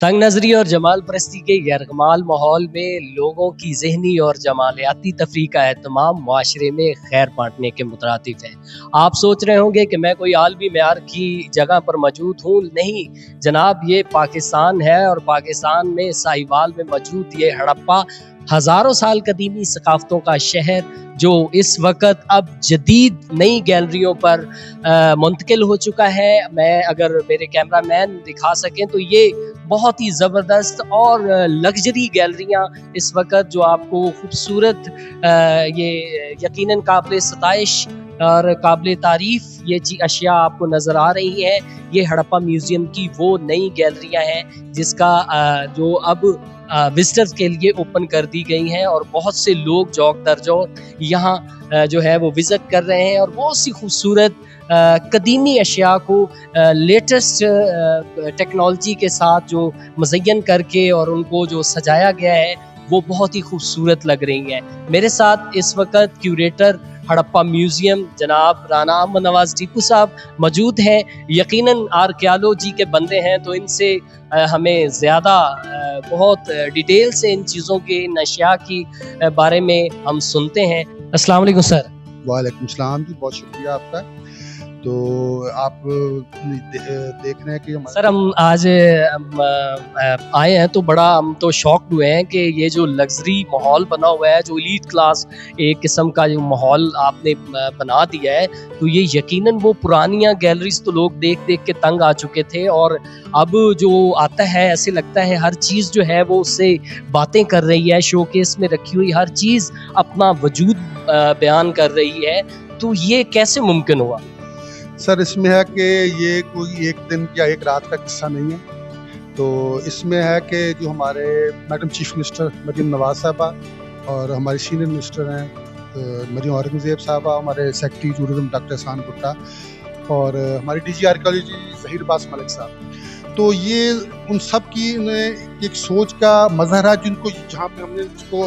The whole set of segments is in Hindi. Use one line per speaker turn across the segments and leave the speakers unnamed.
तंग नजरी और जमाल परस्ती के गैरकमाल माहौल में लोगों की जहनी और जमालियाती तफरीह का एहतमाम माशरे में खैर बांटने के मुतरादिफ है। आप सोच रहे होंगे कि मैं कोई आलमी मेयार की जगह पर मौजूद हूँ। नहीं जनाब, ये पाकिस्तान है और पाकिस्तान में साहिवाल में मौजूद ये हड़प्पा हज़ारों साल कदीमी सकाफ़तों का शहर जो इस वक्त अब जदीद नई गैलरियों पर मुंतकिल हो चुका है। मैं अगर मेरे कैमरा मैन दिखा सकें तो ये बहुत ही ज़बरदस्त और लग्जरी गैलरियाँ इस वक्त जो आपको खूबसूरत ये यकीनन काबिल सताइश और काबिल तारीफ़ ये अशिया आपको नज़र आ रही है। ये हड़प्पा म्यूज़ियम की वो नई गैलरियाँ हैं जिसका जो अब विजिटर्स के लिए ओपन कर दी गई हैं और बहुत से लोग जौक दर जौक यहाँ जो है वो विज़िट कर रहे हैं और बहुत सी खूबसूरत कदीमी अशिया को लेटेस्ट टेक्नोलॉजी के साथ जो मुज़य्यन करके और उनको जो सजाया गया है वो बहुत ही खूबसूरत लग रही हैं। मेरे साथ इस वक्त क्यूरेटर हड़प्पा म्यूज़ियम जनाब राना अहमद नवाज टीपू साहब मौजूद हैं। यकीनन आर्कियोलॉजी के बंदे हैं तो इनसे हमें ज़्यादा बहुत डिटेल से इन चीज़ों के इन अशिया की बारे में हम सुनते हैं। अस्सलाम वालेकुम सर।
वालेकुम सलाम जी, बहुत शुक्रिया आपका। तो आप देख रहे हैं कि
सर हम आज आए हैं तो बड़ा हम तो शॉक हुए हैं कि ये जो लग्जरी माहौल बना हुआ है, जो एलीट क्लास एक किस्म का जो माहौल आपने बना दिया है, तो ये यकीनन वो पुरानियाँ गैलरीज तो लोग देख देख के तंग आ चुके थे और अब जो आता है ऐसे लगता है हर चीज़ जो है वो उससे बातें कर रही है। शोकेस में रखी हुई हर चीज़ अपना वजूद बयान कर रही है। तो ये कैसे मुमकिन हुआ?
सर इसमें है कि ये कोई एक दिन या एक रात का किस्सा नहीं है। तो इसमें है कि जो हमारे madam chief minister Maryam Nawaz साहबा और हमारे सीनियर मिनिस्टर हैं मरीम औरंगज़ेब साहबा, हमारे सेक्रेटरी टूरिज्म डॉक्टर एहसान भुट्टा और हमारी डीजी आर्कियोलॉजी ज़हीर अब्बास मलिक साहब, तो ये उन सब की एक सोच का मज़हर है जिनको जहाँ पे हमने इसको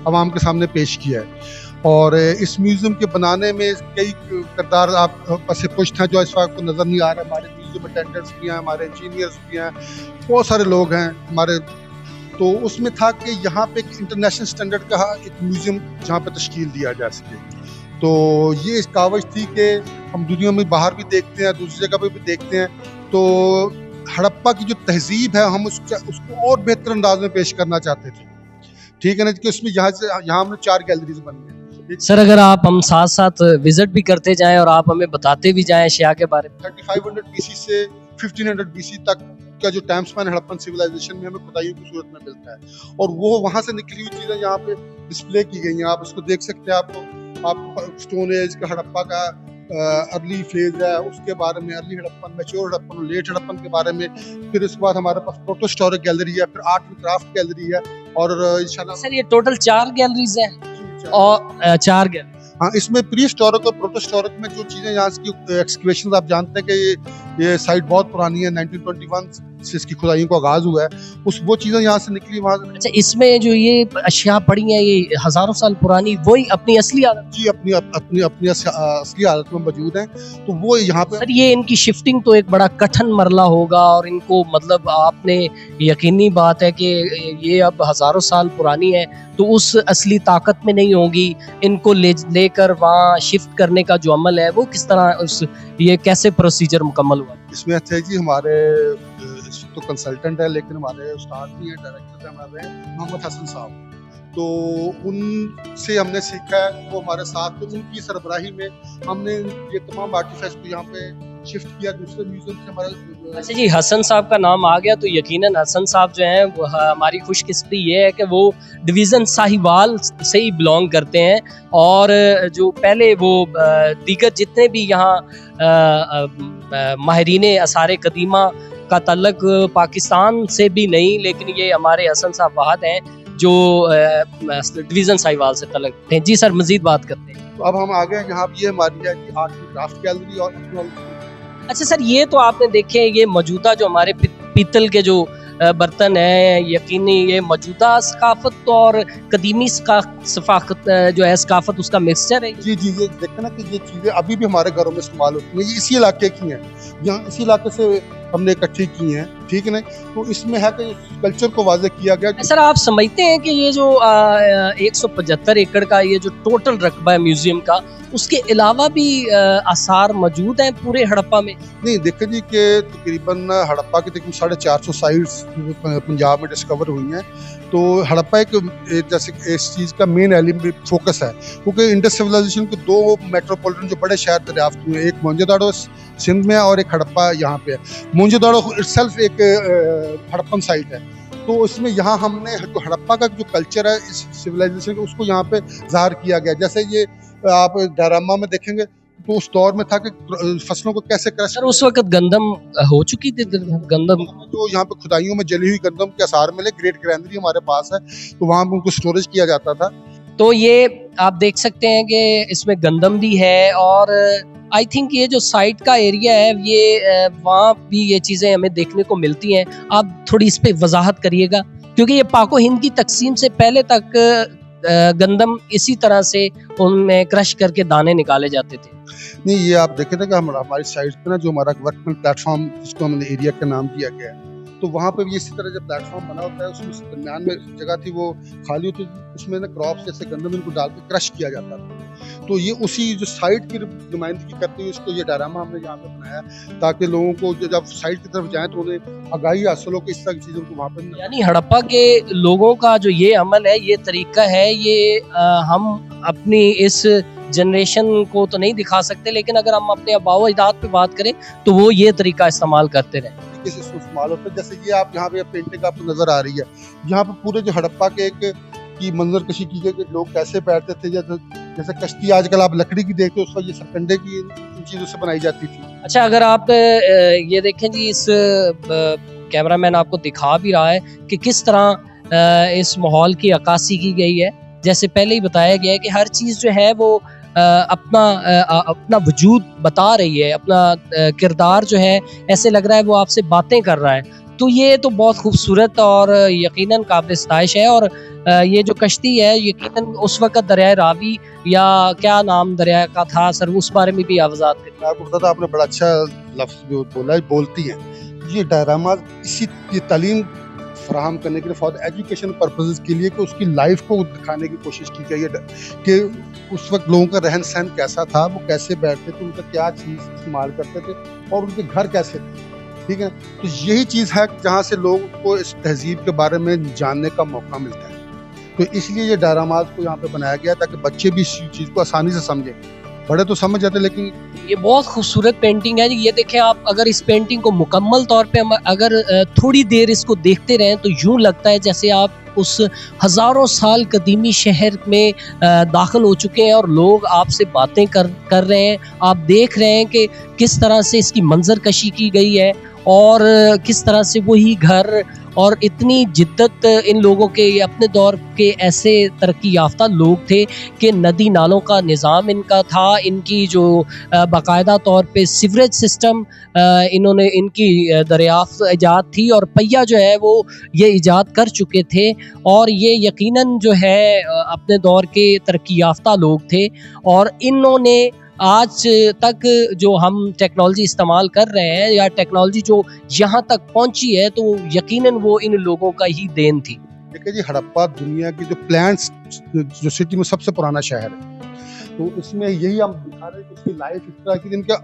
आवाम के सामने पेश किया है। और इस म्यूज़ियम के बनाने में कई किरदार आप से कुछ हैं जो इस वक्त नज़र नहीं आ रहे। हमारे म्यूज़ियम अटेंडेंट्स भी हैं, हमारे इंजीनियर्स भी हैं, बहुत सारे लोग हैं हमारे। तो उसमें था कि यहाँ पे एक इंटरनेशनल स्टैंडर्ड का एक म्यूज़ियम जहाँ पे तश्कील दिया जा सके। तो ये कावज थी कि हम दुनिया में बाहर भी देखते हैं, दूसरी जगह पे भी देखते हैं, तो हड़प्पा की जो तहजीब है हम उसको और बेहतर अंदाज में पेश करना चाहते थे। ठीक है ना, कि उसमें यहाँ हमने 4 गैलरीज बन गई।
सर अगर आप हम साथ साथ विजिट भी करते जाएं और आप हमें बताते भी जाएं अशिया के बारे में।
3500 BC से 1500 BC तक का जो टाइम स्पैन हड़प्पन सिविलाइजेशन में हमें खुदाइयों की सूरत में मिलता है और वो वहाँ से निकली हुई चीज़ें यहाँ पे डिस्प्ले की गई हैं। आप उसको देख सकते हैं। आप स्टोन एज का हड़प्पा का अर्ली फेज है उसके बारे में, early Harappan, mature Harappan, late Harappan के बारे में। फिर उसके बाद हमारे पास प्रोटो हिस्टोरिक गैलरी है, फिर आर्ट एंड क्राफ्ट गैलरी है और इंशाल्लाह
सर ये टोटल 4 गैलरीज हैं और 4 गैलरी।
हाँ, इसमें प्री हिस्टोरिक और प्रोटो हिस्टोरिक में जो चीज़ें यहाँ की एक्सकवेशन आप जानते हैं कि ये साइट बहुत पुरानी है, 1921 से इसकी खुदाइयों का आगाज हुआ है। वो चीज़ें यहाँ से निकली वहाँ से।
अच्छा, इसमें जो ये अशिया पड़ी हैं ये हज़ारों साल पुरानी वही अपनी असली हालत?
जी, अपनी असली हालत में मौजूद हैं। तो वो यहाँ पे
सर ये इनकी शिफ्टिंग तो एक बड़ा कठिन मरला होगा और इनको मतलब आपने यकीनी बात है कि ये अब हज़ारों साल पुरानी है तो उस असली ताकत में नहीं होगी। इनको लेकर वहाँ शिफ्ट करने का जो अमल है वो किस तरह ये कैसे प्रोसीजर मुकम्मल हुआ?
इसमें अच्छे जी हमारे तो कंसल्टेंट है लेकिन हमारे उस्ताद भी हैं, डायरेक्टर हमारे मोहम्मद हसन साहब, तो उनसे हमने सीखा है। वो हमारे साथ, तो उनकी सरबराही में हमने ये तमाम आर्टिफैक्ट्स को यहाँ पे शिफ्ट किया दूसरे म्यूजियम से हमारे।
अच्छा जी, हसन साहब का नाम आ गया तो यकीनन हसन साहब जो हैं वो हमारी खुशकिस्मती ये है कि वो डिवीज़न साहिवाल से ही बिलोंग करते हैं और जो पहले वो दीगर जितने भी यहाँ माहिरीन आसार कदीमा का तल्लक पाकिस्तान से भी नहीं, लेकिन ये हमारे हसन साहब वाहद हैं जो डिवीज़न साहिवाल से तल्लक हैं। जी सर मज़ीद बात करते हैं।
तो अब हम आ गए यहाँ पे, ये हमारी है कि आर्ट एंड क्राफ्ट गैलरी और टेक्नोलॉजी।
अच्छा सर, ये तो आपने देखे ये मौजूदा जो हमारे पीतल के जो बर्तन हैं, यकीनी ये मौजूदा सकाफत और कदीमी सकाफत जो है सकाफत उसका मिक्सचर है।
जी जी, ये देखते ना कि ये चीज़ें अभी भी हमारे घरों में इस्तेमाल होती हैं, ये इसी इलाके की हैं। यहाँ इसी इलाके से हमने इकट्ठी की हैं, ठीक है ना। तो इसमें है कि कल्चर को वाज़ेह किया गया।
सर आप समझते हैं कि ये जो 175 एकड़ का ये जो टोटल रकबा है म्यूजियम का, उसके अलावा भी आसार मौजूद हैं पूरे हड़प्पा में?
नहीं, देखिए जी कि तकरीबन हड़प्पा की तकरीबन 450 साइट्स पंजाब में डिस्कवर हुई हैं। तो हड़प्पा एक जैसे इस चीज़ का मेन एलिमेंट फोकस है, क्योंकि इंडस सिविलाइजेशन के 2 मेट्रोपॉलिटन जो बड़े शहर दरियाफ्त हुए, एक मोहनजोदाड़ो सिंध में है और एक हड़प्पा यहाँ पे है। मोहनजोदाड़ो इटसेल्फ एक हड़प्पन साइट है। तो इसमें यहाँ हमने जो हड़प्पा का जो कल्चर है इस सिविलाइजेशन का, उसको यहाँ पे ज़ाहिर किया गया। जैसे ये आप डायरामा में देखेंगे तो उस दौर में था कि फसलों को कैसे क्रश।
सर उस वक्त गंदम हो चुकी थी, गंदम
जो यहाँ पे खुदाइयों में जली हुई गंदम के आसार मिले, ग्रेट ग्रैंडरी हमारे पास है, तो वहाँ पे उनको स्टोरेज किया जाता था।
तो ये आप देख सकते हैं कि इसमें गंदम भी है, और आई थिंक ये जो साइट का एरिया है ये वहाँ भी ये चीज़ें हमें देखने को मिलती हैं। आप थोड़ी इस पे वजाहत करिएगा, क्योंकि ये पाको हिंद की तकसीम से पहले तक गंदम इसी तरह से उनमें क्रश करके दाने निकाले जाते थे।
नहीं, ये आप देखे थे कि हमारी साइट पे ना जो हमारा वर्कमैन प्लेटफॉर्म जिसको हमने एरिया का नाम दिया गया है, तो वहाँ पे भी इसी तरह जब प्लेटफॉर्म बना होता है, उसमें दरमियान में जगह थी वो खाली होती थी, उसमें ना क्रॉप्स जैसे गंदम इनको डाल के क्रश किया जाता था। तो ये उसी जो साइट की नुमाइंदगी करते हुए इसको ये डायरामा हमने यहाँ पे बनाया, ताकि लोगों को जब साइट की तरफ जाएं तो उन्हें आगाही हासिल हो कि इस तरह की चीज़ों को वहाँ पे।
यानी हड़प्पा के लोगों का जो ये अमल है, ये तरीका है, ये हम अपनी इस जनरेशन को तो नहीं दिखा सकते, लेकिन अगर हम अपने आबाओ अजदाद पे बात करें तो वो ये तरीका इस्तेमाल करते रहे।
इस्तेमाल होता है। जैसे ये आप यहाँ पे पेंटिंग आपको नजर आ रही है, यहाँ पे पूरे जो हड़प्पा के एक की मंजर कशी की गई कि लोग कैसे बैठते थे। जैसे कश्ती आजकल आप लकड़ी की देखते हो, उस वक्त ये सरकंडे की इन चीज़ों से बनाई जाती थी।
अच्छा, अगर आप ये देखें जी, इस कैमरामैन आपको दिखा भी रहा है कि किस तरह इस माहौल की अक्कासी की गई है। जैसे पहले ही बताया गया है कि हर चीज़ जो है वो अपना वजूद बता रही है, अपना किरदार जो है ऐसे लग रहा है वो आपसे बातें कर रहा है। तो ये तो बहुत खूबसूरत और यकीनन काबिल सताइश है। और ये जो कश्ती है यकीनन उस वक्त दरिया रावी या क्या नाम दरिया का था सर, उस बारे में भी आवाज़ात करें।
मैं आपको बताता, आपने बड़ा अच्छा लफ्ज़ जो बोला है, बोलती हैं ये डायरामा ये तालीम फराहम करने के लिए, फॉर एजुकेशन पर्पसेस के लिए, कि उसकी लाइफ को दिखाने की कोशिश की गई है कि उस वक्त लोगों का रहन सहन कैसा था, वो कैसे बैठते थे, उनका क्या चीज़ इस्तेमाल करते थे और उनके घर कैसे थे। ठीक है, तो यही चीज़ है जहाँ से लोगों को इस तहजीब के बारे में जानने का मौका मिलता है। तो इसलिए ये डायरामाज को यहाँ पे बनाया गया ताकि बच्चे भी इस चीज़ को आसानी से समझें। बड़े तो समझ जाते, लेकिन
ये बहुत खूबसूरत पेंटिंग है। ये देखें आप, अगर इस पेंटिंग को मुकम्मल तौर पे हम अगर थोड़ी देर इसको देखते रहें तो यूं लगता है जैसे आप उस हज़ारों साल कदीमी शहर में दाखिल हो चुके हैं और लोग आपसे बातें कर रहे हैं। आप देख रहे हैं कि किस तरह से इसकी मंजर कशी की गई है और किस तरह से वही घर और इतनी जिद्दत इन लोगों के, अपने दौर के ऐसे तरक्की याफ्ता लोग थे कि नदी नालों का निज़ाम इनका था, इनकी जो बाकायदा तौर पे सीवरेज सिस्टम इन्होंने इनकी दरियाफ्त ईजाद थी, और पहिया जो है वो ये ईजाद कर चुके थे। और ये यकीनन जो है अपने दौर के तरक्की याफ्ता लोग थे, और इन्होंने आज तक जो हम टेक्नोलॉजी इस्तेमाल कर रहे हैं या टेक्नोलॉजी जो यहाँ तक पहुँची है, तो यकीनन वो इन लोगों का ही देन थी।
देखिए जी, हड़प्पा दुनिया की जो प्लान्स जो सिटी में सबसे पुराना शहर है, तो इसमें यही हम दिखा रहे हैं कि उसकी लाइफ इस तरह की, जिनका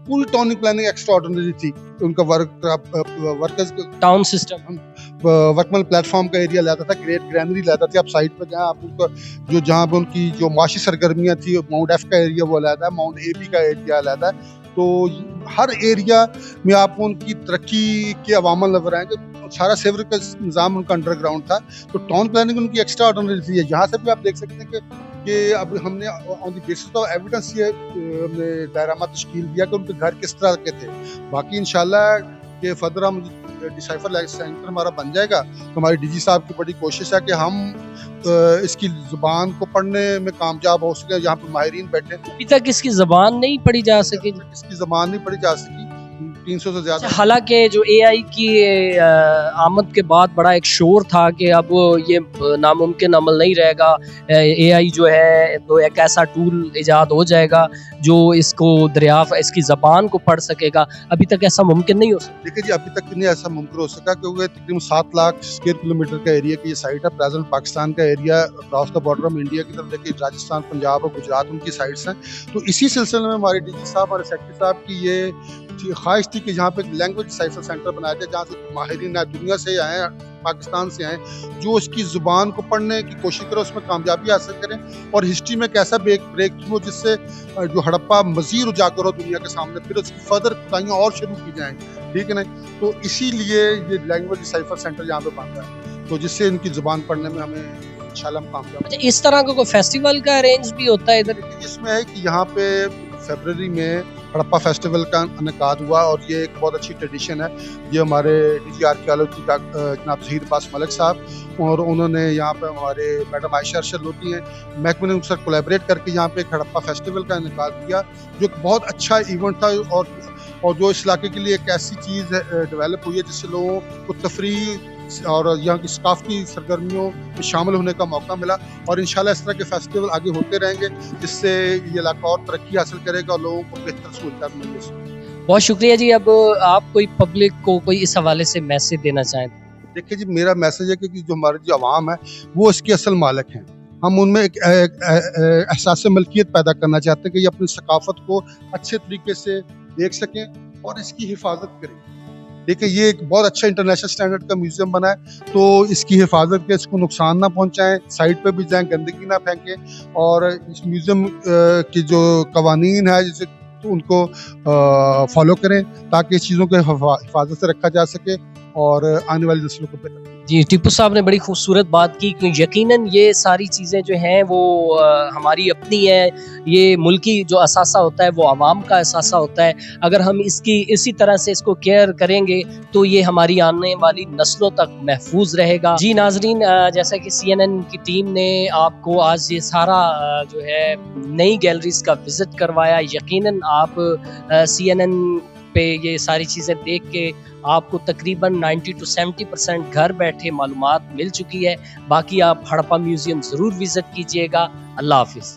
पूरी टाउन प्लानिंग एक्स्ट्रा ऑर्डिनरी थी। उनका workers
town system,
workman platform का एरिया लाता था, ग्रेट ग्रैनरी लाता था। आप साइट पर जहाँ आप उनका जो जहाँ पर उनकी जो माशी सरगर्मियाँ थी, माउंट एफ का एरिया वो लाता है, माउंट एबी का एरिया लाता है। तो हर एरिया में आपको उनकी तरक्की के अवामल नजर आएंगे। सारा सेवर का निज़ाम उनका अंडरग्राउंड था, तो टाउन प्लानिंग उनकी एक्स्ट्रा ऑर्डिनरी थी। यहाँ से भी आप देख सकते हैं कि अब हमने on the basis of evidence ये हमने डायरामा तश्कील दिया कि उनके घर किस तरह के थे। बाकी इंशाल्लाह कि फर्दर हम डिसाइफर सेंटर हमारा बन जाएगा, तो हमारी डीजी साहब की बड़ी कोशिश है कि हम इसकी ज़ुबान को पढ़ने में कामयाब हो सके। यहाँ पर माहिरीन बैठे,
अभी तक इसकी ज़बान नहीं पढ़ी जा सकी,
इसकी ज़बान नहीं पढ़ी जा सकी। 300 से ज़्यादा।
हालांकि जो एआई की आमद के बाद बड़ा एक शोर था कि अब ये नामुमकिन अमल नहीं रहेगा, एआई जो है तो एक ऐसा टूल इजाद हो जाएगा जो इसको दरियाफ़ इसकी ज़बान को पढ़ सकेगा। अभी तक ऐसा मुमकिन नहीं हो सका।
देखिए जी, अभी तक नहीं ऐसा मुमकिन हो सका क्योंकि तकरीबन 7 लाख स्क्वायर किलोमीटर का एरिया की ये साइट है। प्रेजेंट पाकिस्तान का एरिया क्रॉस द बॉर्डर हम इंडिया की तरफ देखिए, राजस्थान, पंजाब और गुजरात उनकी साइड्स हैं। तो इसी सिलसिले में हमारे डीजी साहब और सेक्रेटरी साहब की ये ख्वाहिश थी कि जहाँ पे लैंग्वेज साइफर सेंटर बनाया जाए, जहाँ से माहिरीन दुनिया से आए, पाकिस्तान से आए, जो उसकी ज़ुबान को पढ़ने की कोशिश करें, उसमें कामयाबी हासिल करें और हिस्ट्री में कैसा ब्रेक थ्रू हो जिससे जो हड़प्पा मज़ीद उजागर हो दुनिया के सामने, फिर उसकी फर्दर खुदाइयाँ और शुरू की जाएँ, ठीक है ना। तो इसीलिए ये लैंग्वेज साइफर सेंटर यहाँ पे बन रहा है, तो जिससे इनकी ज़ुबान पढ़ने में हमें इंशाल्लाह हम कामयाब।
अच्छा, इस तरह का कोई फेस्टिवल का अरेंज भी होता है इधर?
इसमें है कि यहाँ पे फरवरी में हड़प्पा फेस्टिवल का इनेकाद हुआ और ये एक बहुत अच्छी ट्रेडिशन है। ये हमारे डीजी आर्कियोलॉजी का जनाब ज़हीर अब्बास मलिक साहब और उन्होंने यहाँ पे हमारे मैडम आयशा अरशद लोधी हैं, महकमे ने उनके साथ कोलैबोरेट करके यहाँ पे एक हड़प्पा फेस्टिवल का इनेकाद किया, जो एक बहुत अच्छा इवेंट था और जो इस इलाके के लिए एक ऐसी चीज़ डेवलप हुई है जिससे लोगों को तफरीह और यहाँ की सकाफती सरगर्मियों में शामिल होने का मौका मिला और इंशाल्लाह इस तरह के फेस्टिवल आगे होते रहेंगे, जिससे ये इलाका और तरक्की हासिल करेगा और लोगों को बेहतर सहूलत मिलेगी।
बहुत शुक्रिया जी। अब आप कोई पब्लिक को कोई इस हवाले से मैसेज देना चाहें?
देखिए जी, मेरा मैसेज है कि जो हमारी जो आवाम है वो इसकी असल मालिक हैं। हम उनमें एक एहसास मलकियत पैदा करना चाहते हैं कि ये अपनी सकाफत को अच्छे तरीके से देख सकें और इसकी हिफाजत करें। देखिए, ये एक बहुत अच्छा इंटरनेशनल स्टैंडर्ड का म्यूजियम बना है, तो इसकी हिफाजत के, इसको नुकसान ना पहुंचाएं, साइड पे भी जाएं, गंदगी ना फेंकें और इस म्यूजियम की जो कवानीन है जिसे तो उनको फॉलो करें ताकि इस चीज़ों को हिफाजत से रखा जा सके और आने वाली नस्लों को बेहतर।
जी, टीपू साहब ने बड़ी खूबसूरत बात की कि यकीनन ये सारी चीज़ें जो हैं वो हमारी अपनी है। ये मुल्की जो असासा होता है वो आवाम का असासा होता है। अगर हम इसकी इसी तरह से इसको केयर करेंगे तो ये हमारी आने वाली नस्लों तक महफूज रहेगा। जी नाजरीन, जैसा कि CNN की टीम ने आपको आज ये सारा जो है नई गैलरीज का विज़िट करवाया, यकीनन आप CNN पे ये सारी चीज़ें देख के आपको तकरीबन 90 to 70% घर बैठे मालूमात मिल चुकी है। बाकी आप हड़प्पा म्यूज़ियम ज़रूर विज़िट कीजिएगा। अल्लाह हाफ़िज़।